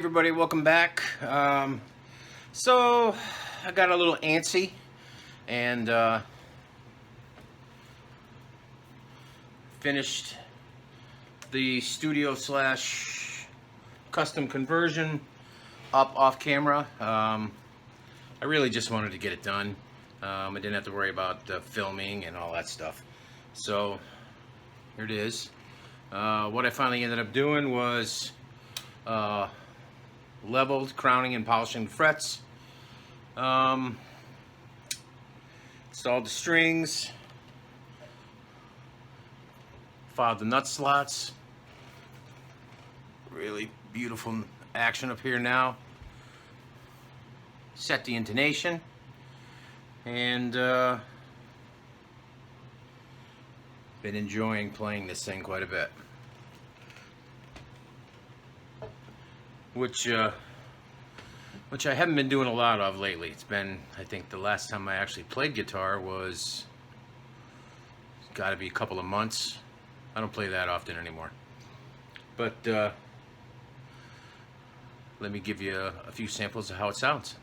everybody, welcome back. So I got a little antsy and finished the studio slash custom conversion up off camera. I really just wanted to get it done. I didn't have to worry about filming and all that stuff. So here it is. What I finally ended up doing was leveled, crowning, and polishing the frets. Installed the strings. Filed the nut slots. Really beautiful action up here now. Set the intonation. And been enjoying playing this thing quite a bit. Which I haven't been doing a lot of lately. It's been, I think the last time I actually played guitar was got to be a couple of months. I don't play that often anymore. But let me give you a few samples of how it sounds.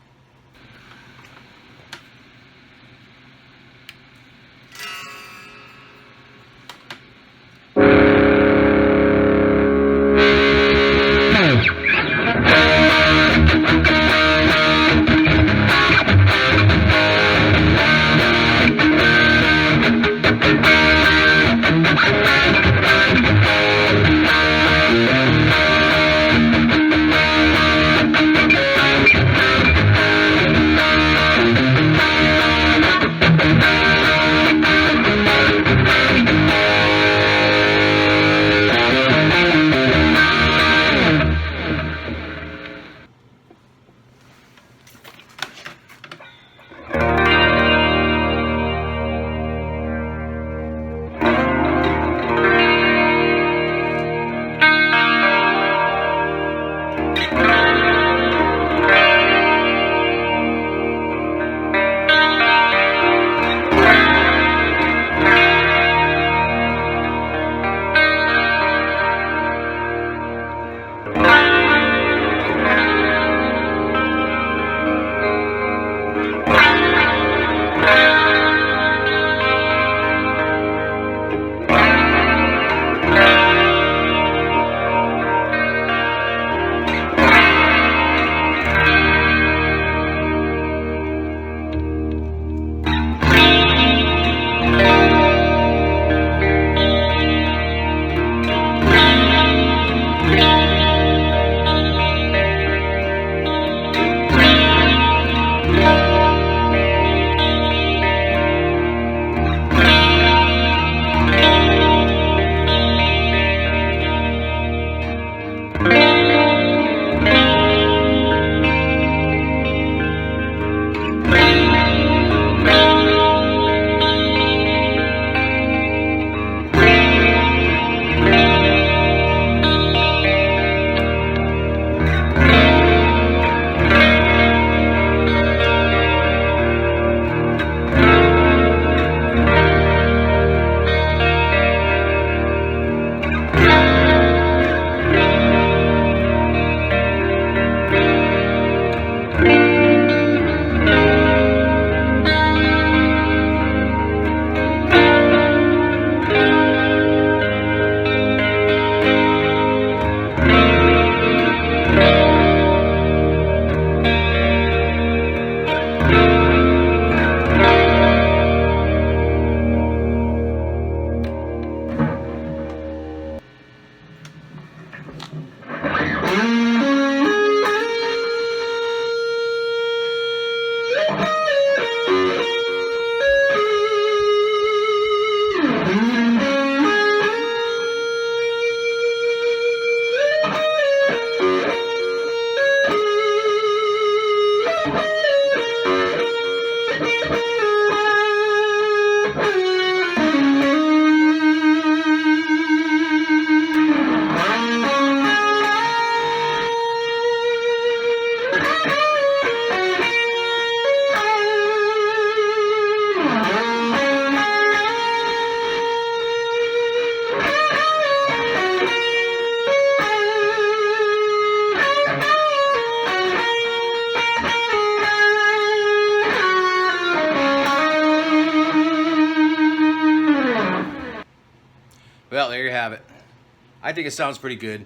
I think it sounds pretty good.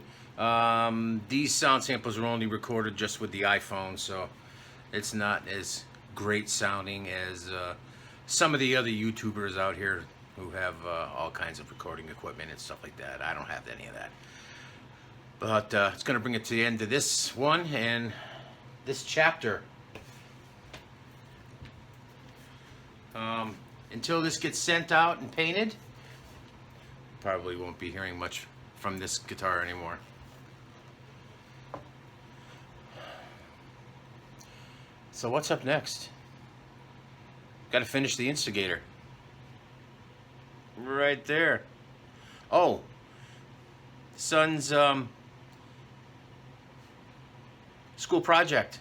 These sound samples are only recorded just with the iPhone, so it's not as great sounding as some of the other YouTubers out here who have all kinds of recording equipment and stuff like that. I don't have any of that. But it's going to bring it to the end of this one and this chapter. Until this gets sent out and painted, probably won't be hearing much from this guitar anymore. So what's up next? Got to finish the Instigator. Right there. Oh, son's school project.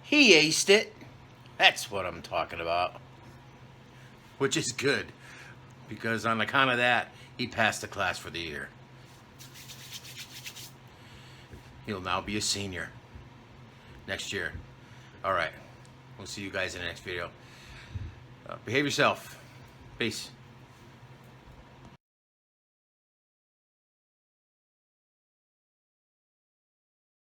He aced it. That's what I'm talking about. Which is good, because on account of that, he passed the class for the year. He'll now be a senior next year. All right. We'll see you guys in the next video. Behave yourself. Peace.